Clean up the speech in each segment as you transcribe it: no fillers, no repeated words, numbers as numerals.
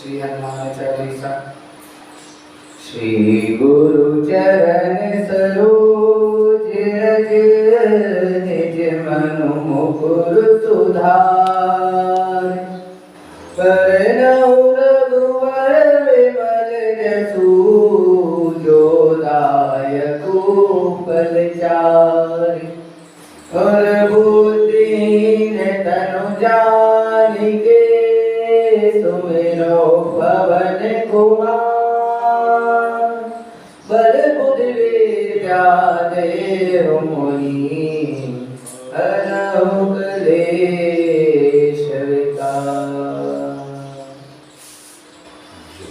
श्री हनुमान चालीसा। श्री गुरु चरण सरोज रज निज मनु मुकुर सुधार। बरनउँ रघुवर विमल जसु जो दायक फल चारि। और बुद्धिहीन तनु जानिके सुमिरो पवन कुमार। बल बुद्धि विद्या देहु मोहि हरहु क्लेश विकार।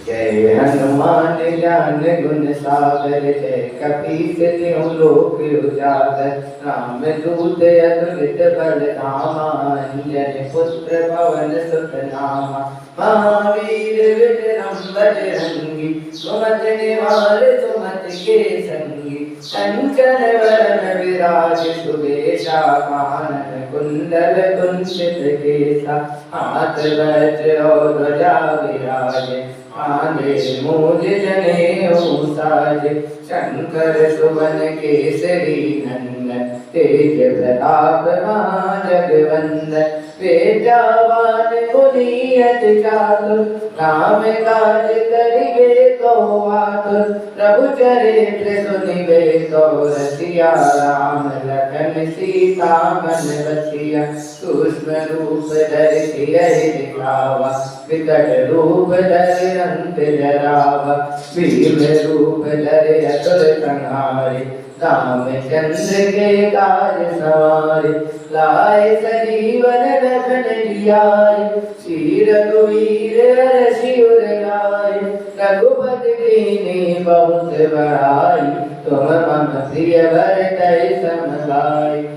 जय हनुमान ज्ञान गुण सागर जय कपीस तिहुँ लोक उजागर। राम दूत अतुलित बल धामा अंजनी पुत्र पवन सुत नामा। महावीर विक्रम बजरंगी सुमति निवार सुमति के संगी। कंचन वरण विराज सुबेशा कानन कुंडल कुंचित केसा। हाथ वज्र और ध्वजा विराजे आगे मूज जनेऊ साजे। शंकर सुवन केसरी नंदन तेज प्रताप महाजगवंदन। बेटावान मुनीयत चातुर राम काज करिबे को आतुर। प्रभु चरित्र सुनिबे को रसिया राम लखन सीता मन बसिया। सूक्ष्म रूप धरि सियहि दिखावा विकट रूप धरि अंत जरावा। भीम रूप धरि असुर संहारे रामचंद्र के काज सवारे। लाए सजीवन लखन जियाए श्री रघुवीर हरषि उर लाए। रघुपति कीन्ही बहुत बड़ाई तुम मम प्रिय भरतहि सम भाई।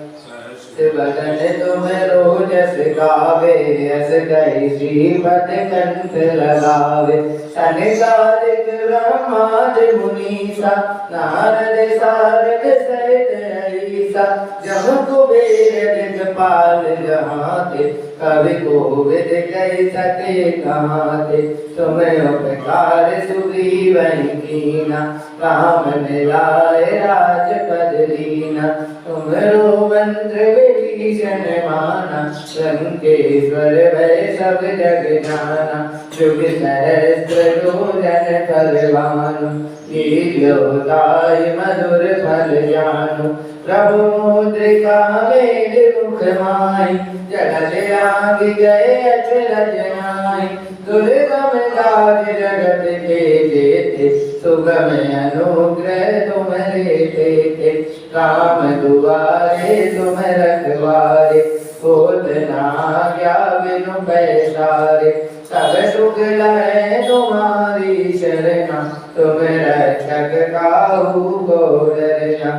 बदन तुम रोजस गावे अस कहि श्रीपद कंठ लगावे। सनकादिक ब्रह्मादि मुनीसा नारद सारद सहित अहीसा। जम कुबेर दिखपाल जहाते कवि कोविद कहि सके कहाते। तुम उपकार सुग्रीवहि कीना राम मिलाए राजपद दीना। तुमरो मंत्र विभीषण माना लंकेश्वर भय सब जग जाना। जुग सहस्त्र योजन फलवानु लील्योताहि मधुर फल जानु। प्रभु मुद्रिका मेल मुख माहि जगत आदि गए अचरज नाहि। दुर्गम काज जगत के जेते सुगम अनुग्रह तुम्हारे तेते। राम दुआरे तुम रखवारे होत न आज्ञा बिनु पैसारे। सब सुख लहै तुम्हारी शरणा तुम रक्षक काहू को डरना।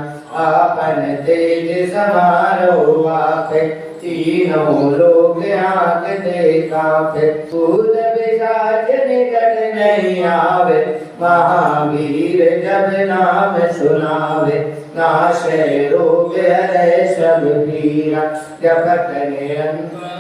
आपन तेज समारो आपे तीनों लोक आँखते काँपे। भूत पिशाच निकट नहीं आवे महावीर जब नाम सुनावे। नाशे रोग हरै सब पीरा जपत निरंतर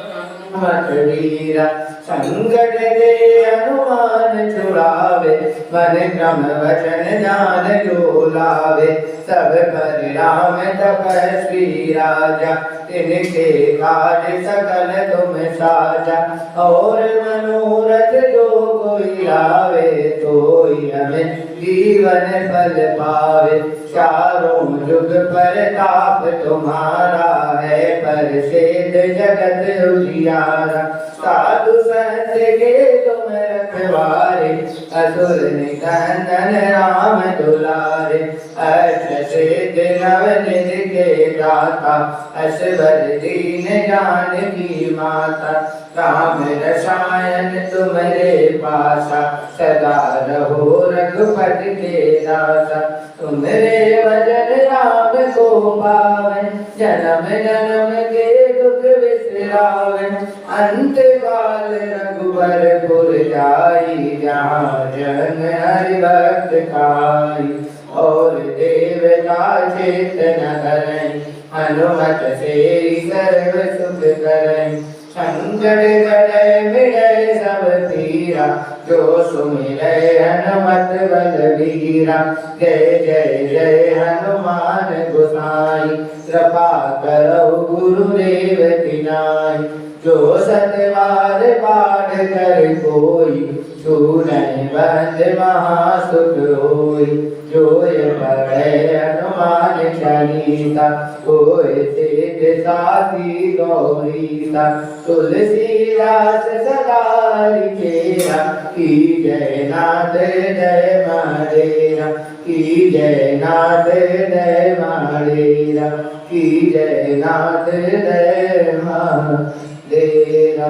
मत वीरा। संकट ते हनुमान छुड़ावे मन क्रम वचन ध्यान जो लावे। सब पर राम तपस्वी राजा तिनके काज सकल तुम साजा। और मनोरथ जो कोई लावे सोई हमें जीवन फल पावे। चारों जुग परताप तुम्हारा है प्रसिद्ध जगत उजियारा। साधु संत के तुम रखवारे असुर निकंदन राम दुलारे। अष्ट सिद्धि नवनिधि के दाता असवर दीन जानकी माता। राम रसायन तुम्हारे पासा सदा रहो रघुपति के दासा। तुम्हारे भजन राम को पावन जन्म जन्म के दुख बिसरावन। अंत काल रघुबरपुर जाई जहाँ जन हरि भक्त खाई। और देवता चित्त न धरई हनुमत से सर्व सुख करई। संकट कटे मिटे सब पीरा, जो सुमिरै हनुमत बलबीरा। जय जय जय हनुमान गोसाई, कृपा करहु गुरुदेव की नाई। जो सतबार पाठ कर कोई, छूनै बंद महासुख होई। जो ये पढ़े हनुमान चालीसा, होय सिद्धि साखी गौरीसा। तुलसीदास सदा लिखेरा, की जय नाथ जय महादेवा। की जय नाथ जय महादेवा। की जय नाथ जय महादेवा।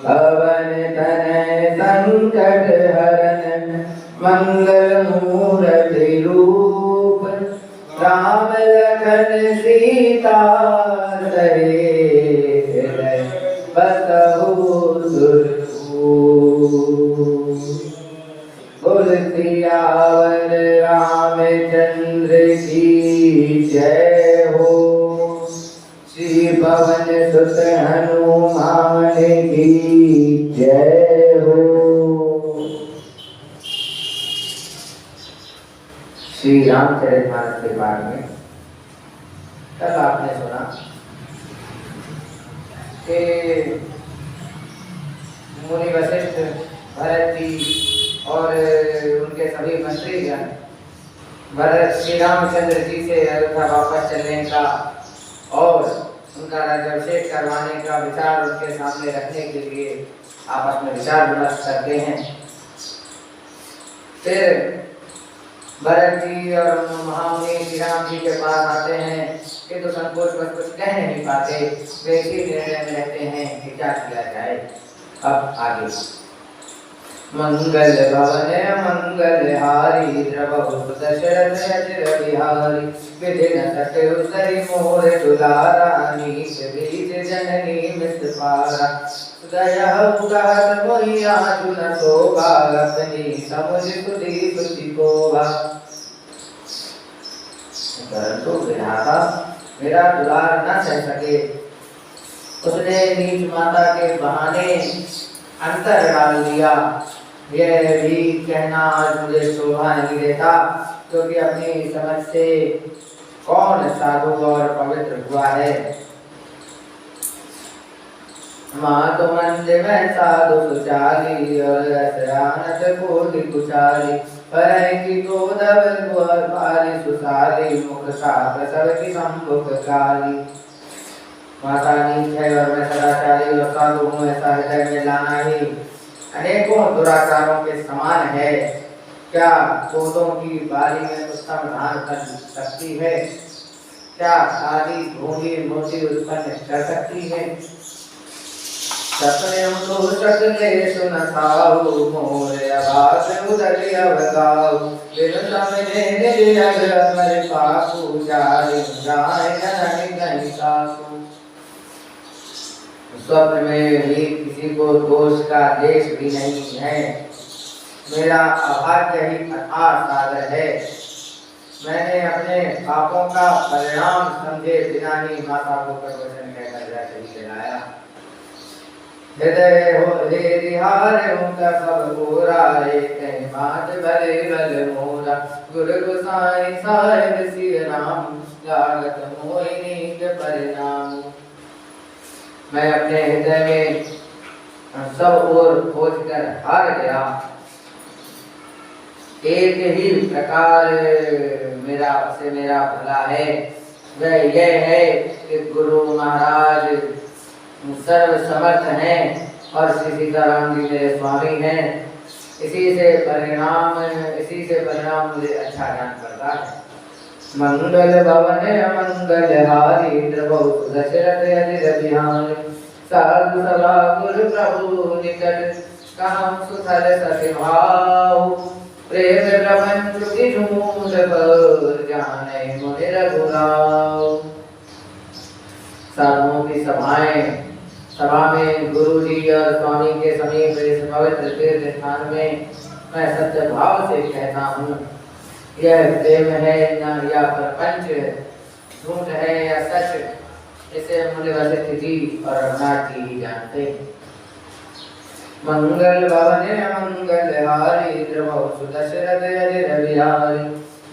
पवन तनय संकट हरन, मंगल मूर्ति रूप। राम लखन सीता सहित, बसहु सुरभूप। बोल सियावर रामचंद्र की जय हो। श्री पवन सुत हनुमान की जय हो। श्री रामचरितमानस के पाठ में कल आपने सुना कि मुनि वशिष्ठ, भरत जी और उनके सभी मंत्रीगण भरत श्री रामचंद्र जी से अयोध्या वापस चलने का और उनका राज्याभिषेक करवाने का विचार उनके सामने रखने के लिए आपस में विचार विमर्श करते हैं। फिर भरत जी और महामुनि श्री राम जी के पास आते हैं, किंतु संकोच बस कुछ कह नहीं पाते। वे इसी निर्णय में रहते हैं कि क्या किया जाए। अब आगे। मंगल भवन मंगल हारी, द्रवहु दशरथ अचिर बिहारी। विधि न सकहु सरि मोर दुलारा, नीच बीच जननी मित पारा। दयाहु कहत मोहि आजु न शोभा, अपनी समुझ सुधि सुचि कोभा। परंतु विधाता मेरा दुलार न सह सके, उसने नीच माता के बहाने अंतर डाल दिया। यह भी कहना आज मुझे शोभा नहीं देता, क्योंकि अपनी समझ से कौन साधु और पवित्र हुआ है। मातु मंदिर में साधु सुचारी, और असरानत कोटि कुचारी। पर की तो दबल गुहर पाली सुसारी, मुख साथ सबकी संभुक काली। माता नीच है और मैं सदाचारी और साधु हूँ, ऐसा हृदय में लाना ही अनेकों दुराचारों के समान है। क्या कोदों की बाली में उत्तम धान कर सकती है? क्या काली भूमि मोती उत्पन्न कर सकती है? सपने तो सकले सुन खाओ, मोर आवाज उदर अवगाओ। बिन समझे निज जग अमर पापू, जाहि जाहि जननि गहि सासु। स्वप्न में भी किसी को दोष का देश भी नहीं है। मेरा अभाग्य ही अथाह सागर है। मैंने अपने पापों का परिणाम समझे बिना ही माता को प्रवचन कहकर राज्य दिलाया। हृदय हो हरिहार उनका सब गोरा, एक मात भले बल मोरा। गुरु गोसाई साहिब श्री राम, लागत मोहिनी के परिणाम। मैं अपने हृदय में सब ओर खोज कर हार गया। एक ही प्रकार मेरा भला है, वह यह है कि गुरु महाराज सर्व समर्थ हैं और श्री सीताराम जी मेरे स्वामी हैं। इसी से परिणाम मुझे अच्छा ज्ञान पड़ता है। मंगल भवन मंगल हारी, द्रवहु दशरथ अजिर बिहारी। साधु सभा गुरु प्रभु निकट, कहम सुथल सति भाव। प्रेम प्रपंच की झूठ पर, जाने मुनि रघुराव। साधुओं की सभा में गुरु जी और स्वामी के समीप इस पवित्र तीर्थ स्थान में मैं सत्य भाव से कहता हूँ, यह प्रेम है न या प्रपंच, झूठ है या सच, इसे मुनि वशिष्ठ जी और रघुनाथ जी जानते। मंगल भवन मंगल हारी द्रवौ सुदशरथ अजिर बिहारी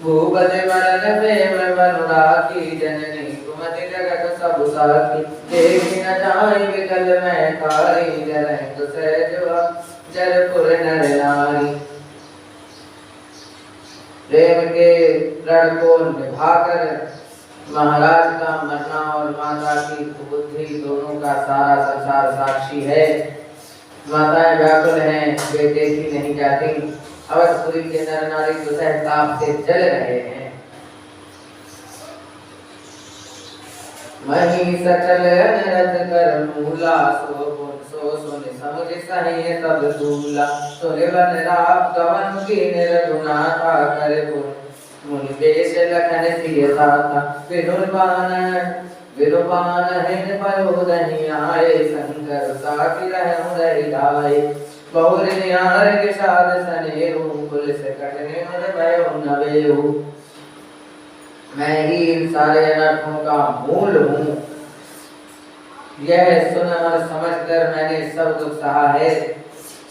भूपति मरण प्रेम अनुरागी जननी कुमति जगत सब साथी देखि न जाहि विकल मैं कारी जरहि सहज जरपुर नर नारी। प्रेम के रण को निभाकर महाराज का मरना और माता की बुद्धि दोनों का सारा संसार साक्षी है। माताएं व्याकुल हैं, वे देखी नहीं जाती। अवधपुरी के नर नारी दुसह ताप से जल रहे हैं। मही सचल अनरत कर मूला सो सुन समुझ सही सब दूला सुने वन राप गवन की निरगुनाथा करे मुनि वेश लखन सिय साथा विनुपान हिन पयोदहि आए शंकर साकी रहु रहि लाए बहुर निहार के साध सनेहु पुलिस कटने मन भयो नवेहु। मैं ही इन सारे अनर्थों का मूल हूँ। यह सुन और समझकर मैंने सब दुख सहा है।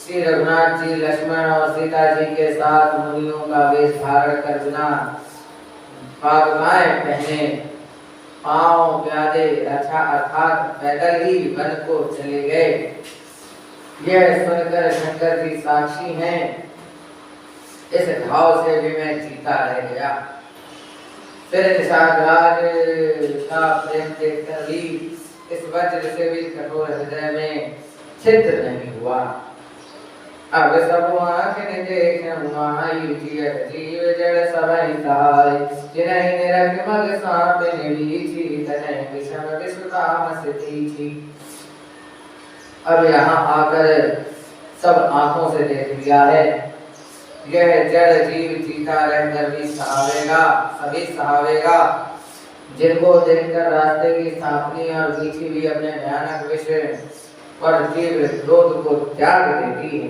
श्री रघुनाथ जी लक्ष्मण और सीता जी के साथ मुनियों का वेश धारण कर बिना पागमाएं पहने पांव प्यादे अच्छा अर्थात पैदल ही वन को चले गए। यह सुनकर शंकर जी साक्षी हैं। इस भाव से भी मैं जीता रह गया। फिर निषादराज का प्रेम देखकर भी इस वज्र से भी कठोर हृदय में छिद्र नहीं हुआ। अब सब आँखें देखें माई जीव जड़ सबहि सहाय जिन्हि निरख मग सांप निवीची तनहि विषम विश्वकाम सिद्धि। अब यहाँ आकर सब आंखों से देख लिया है। यह जड़ जीव जीता रहकर भी सहावेगा, सभी सहावेगा। जिनको देखकर रास्ते की स्थापनी और बीची भी अपने भयानक विषय और तीव्र क्रोध को त्याग देती है।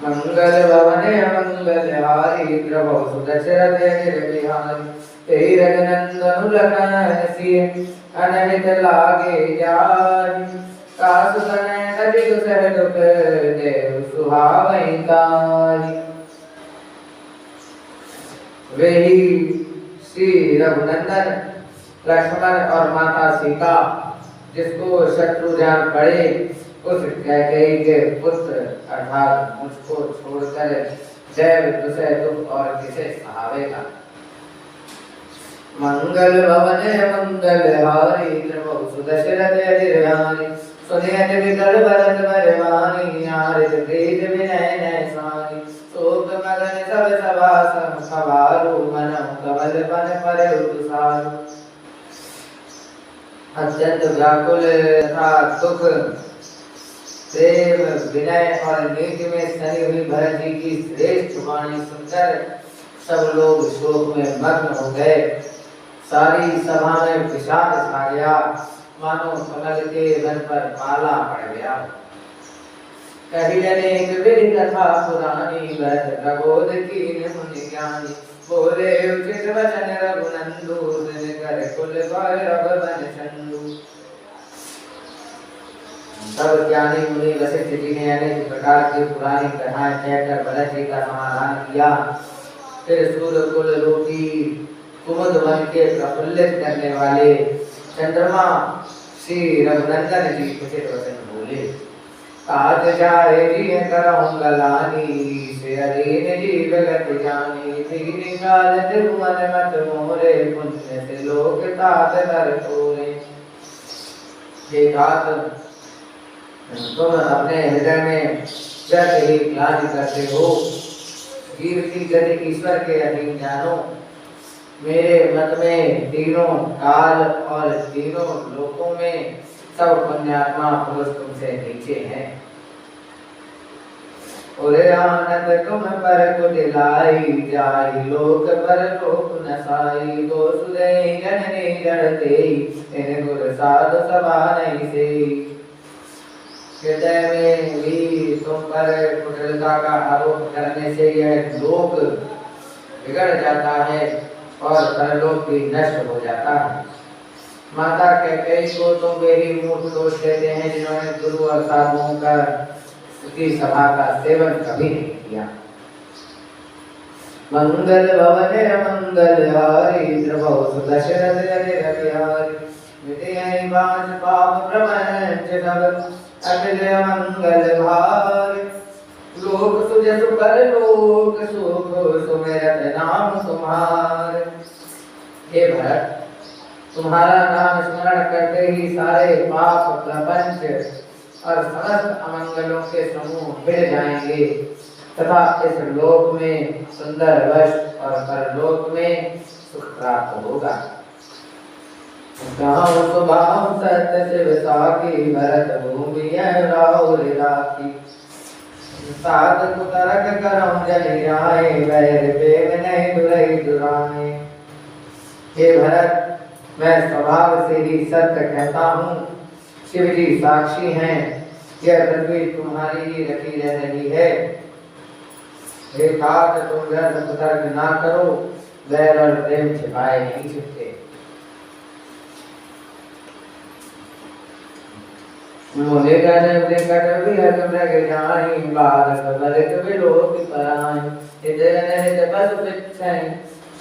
मंगल भवन मंगल हारी द्रवौ सुदशरथ अजिर बिहारी तेहि रघुनंदन लखन सिय अनहित लागे जाहि कासु तनय तजि दुसह दुख देव सुहावहि ताहि। वही श्री रघुनंदन लक्ष्मण और माता सीता जिसको शत्रु जान पड़े उस कैकेयी के पुत्र अर्थात मुझको छोड़कर दैव दुसह दुख और किसे सहावेगा। मंगल भवन मंगल हारी द्रवौ सुदशरथ अजिर बिहारी सुनि अति विकल भरत बरवानी नारद प्रीत विनय नैसानी शोक मगन सब सभा सवारु मनहु कमल बन परउ तुषारु। अत्यंत व्याकुल तथा दुख प्रेम विनय और नीति में सनी हुई भरत जी की श्रेष्ठ वाणी सुनकर सब लोग शोक में मग्न हो गए। सारी सभा में विषाद छा गया, मानो कमल के वन पर पाला पड़ गया। कही अनेक विधि कथा पुरानी भरत प्रबोध कीन मुनि ज्ञानी बोले उचित वचन रघुनंदु दिन कर कुल भैरव बन चंदु। सब ज्ञानी मुनि वशिष्ठ जी ने अनेक प्रकार की पुरानी कथाएं कहकर भरत जी का समाधान किया। फिर सूर्य कुल रूपी कुमुद वन के प्रफुल्लित करने वाले चंद्रमा श्री रघुनंदन जी उचित वचन बोले। काज जाए जी करहूँ गलानी से अधीन जीव गति जानी धीरे काल त्रिभुवन मत मोरे पुण्य से लोक तात कर तोरे। हे तात तुम अपने हृदय में जग ही ग्लानि करते हो। जीव की गति ईश्वर के अधीन जानो। मेरे मत में तीनों काल और तीनों लोकों में सब पुण्यात्मा पुरुष तुमसे नीचे हैं। ओरे आनंद तुम पर कुटिलाई जाई लोक पर लोक नसाई दोष दे जननी जड़ते इन गुर साधु सभा नहीं से। हृदय में भी तुम पर कुटिलता का आरोप करने से यह लोक बिगड़ जाता है और परलोक भी नष्ट हो जाता है। माता कैकेयी को तुम मेरी मूर्ख दोष देते हैं जिन्होंने गुरु और साधुओं का की सभा का सेवन कभी नहीं किया। मंगल भवने मंगल हारी द्रवौ सुदशरथ रविहारी विदय बाज पाप प्रपंच सब अखिल मंगल भारी लोक सुजस पर लोक सुख सुमिरत नाम तुम्हारे। हे भरत, तुम्हारा नाम स्मरण करते ही सारे पाप प्रपंच और समस्त अमंगलों के समूह गिर जाएंगे तथा इस लोक में सुंदर वश और परलोक में सुख प्राप्त होगा। सत्य शिव साखी भरत भूमि राहुल राखी साध कुतरक करम जनि जाए वैर प्रेम नहीं दुरई दुराए। हे भरत, मैं स्वभाव से ही सत्य कहता हूँ। शिव जी साक्षी हैं, यह पृथ्वी तुम्हारी ही रखी रह रही है। हे तात, तुम व्यर्थ कुतर्क ना करो, वैर और प्रेम छिपाए नहीं छिपते। मोहे गण निकट विहग मृग जाहि बालक बलिक विलोक पराहि हृदय निहित पशु पिच्छै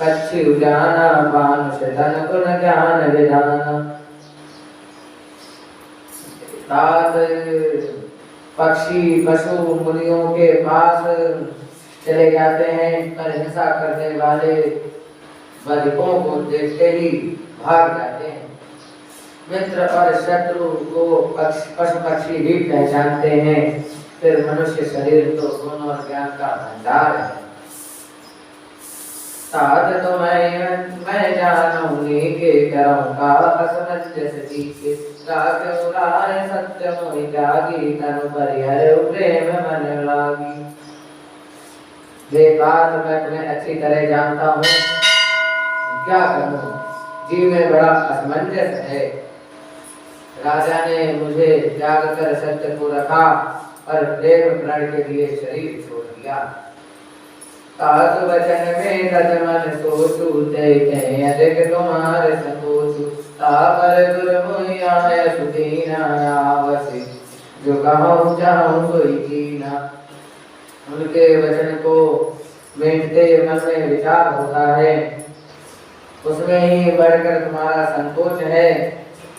कच्छी उजाना मानुष धन गुण ज्ञान विधान। तात पक्षी पशु मुनियों के पास चले जाते हैं पर हिंसा करने वाले बलिकों को देखते ही भाग जाते हैं। मित्र और शत्रु को पशु पक्षी भी पहचानते हैं। फिर मनुष्य शरीर तो गुण और ज्ञान का भंडार है। तात तो मैं जानूं के करम का असमंजस जीके राख्यो राय सत्य मोहि जागी तनु परिहर प्रेम मन लागी। ये बात मैं तुम्हें अच्छी तरह जानता हूँ, क्या करूँ, जी में बड़ा असमंजस है। राजा ने मुझे त्याग कर सत्य को रखा और प्रेम प्रण के लिए शरीर छोड़ दिया। तात वचन में रत मन सोचू ते अधिक तुम्हारे संकोचू तापर गुर मोहि आय सुदीना आवसी जो कहूँ चाहूँ सोई कीना। उनके वचन को मेटते मन में विचार होता है, उसमें ही बढ़कर तुम्हारा संकोच है।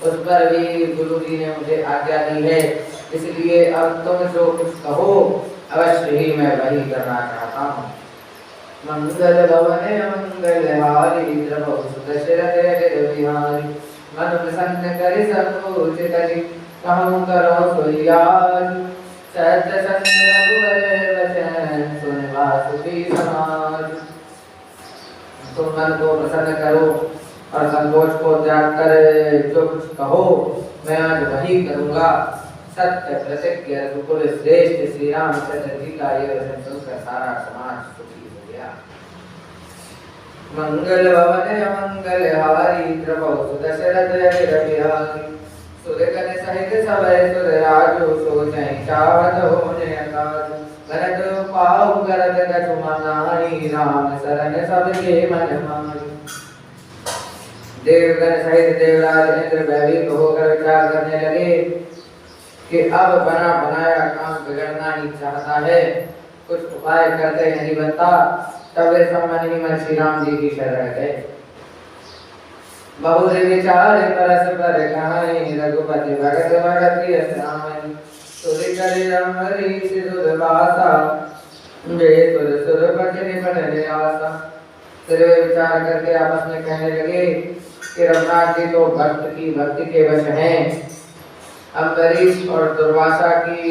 उस पर भी गुरु जी ने मुझे आज्ञा दी है, इसलिए अब तुम जो कुछ कहो अवश्य ही मैं वही करना चाहता हूँ। मंगल भवने मंगल हारी द्रवौ सुदशरथ रविहारी मन प्रसन्न करि संकोच करि कहूँ करो सोई आज सत्य संग रघुवर वचन सुन वासुकी समाज। तुम मन को प्रसन्न करो और संकोच को त्याग कर जो कुछ कहो मैं आज वही करूँगा। सत्य प्रतिज्ञ रघुकुल श्रेष्ठ श्री रामचंद्र जी का ये वचन सुनकर सारा समाज सुखी हो गया। मंगल भवन मंगल हारी द्रवौ सुदशरथ रविहारी सुरगण सहित सभय सुर राजो सोचहि चाहत होने अकाज भरत पाहु करत कछु मनाहि राम शरण सबके मन माही। देवगण सहित देवराज इंद्र भयभीत होकर विचार करने लगे कि अब बना बनाया काम बिगड़ना ही चाहता है, कुछ उपाय करते नहीं बनता। तब वे सब मन ही मन श्री राम जी की शरण गए। बहुत विचार परस्पर कहानी रघुपति भगत भगति असामि सुरि करि रमरि सिधुर भाषा वे सुर सुर पति निपट निरासा। फिर वे विचार करके आपस में कहने लगे कि रघुनाथ जी तो भक्ति के वश हैं। अम्बरीश और दुर्वासा की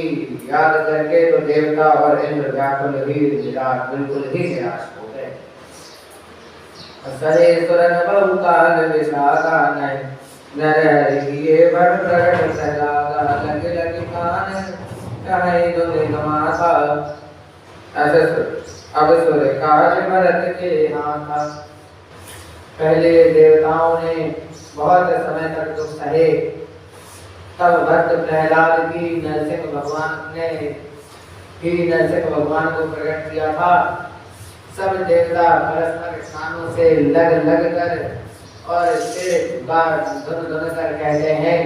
याद करके तो देवता और इंद्र व्याकुल ही बिल्कुल ही निराश हो गए। सहे सुरन बहुकाल विशाखा नर हरिये बड़ प्रगट सहलागा लग लग कान कहे दुनि माता। अब सुर काज भरत के हाथा। पहले देवताओं ने बहुत समय तक दुख सहे, तब भक्त प्रहलाद की नरसिंह भगवान को प्रकट किया था। सब देवता परस्पर स्थानों से लग लग कर और इसके पुकार धुन कर कहते हैं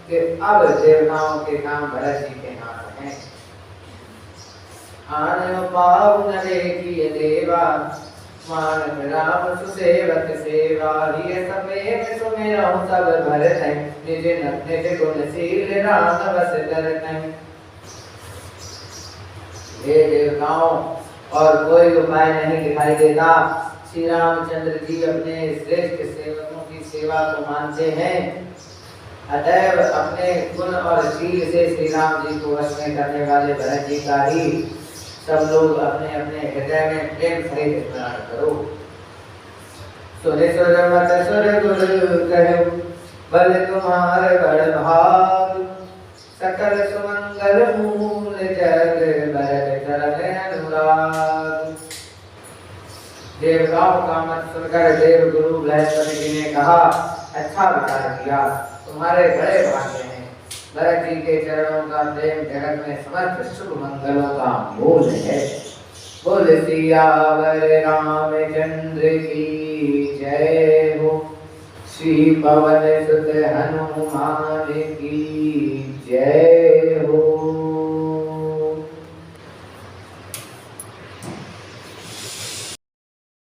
कि अब देवताओं के नाम भरत जी के नाम हैं। आन पाव नरे की देवा मानक राम सुसेवक सेवा हिय समेत सुमेरौ सब भरत निज निज गुणशील राम बस करत। हे देवताओं और कोई उपाय नहीं दिखाई देता। श्री रामचंद्र जी अपने श्रेष्ठ सेवकों की सेवा को मानते हैं, अतएव अपने गुण और शील से श्री राम जी को वश में करने वाले भरत जी का ही सब लोग अपने अपने हृदय में प्रेम सहित स्मरण करो। सुरे सुर मत सुर गुरु कहो बल तुम्हारे बड़ भाग सकल सुमंगल मूल जग भरत चरण अनुराग। देवताओं का मत सुनकर देव गुरु बृहस्पति जी ने कहा, अच्छा विचार किया, तुम्हारे बड़े भाग्य हैं। भरत जी के चरणों का प्रेम जगत में समस्त शुभ मंगलों का मूल है। बोल सियावर रामचंद्र की जय हो, श्री पवन सुत हनुमान की जय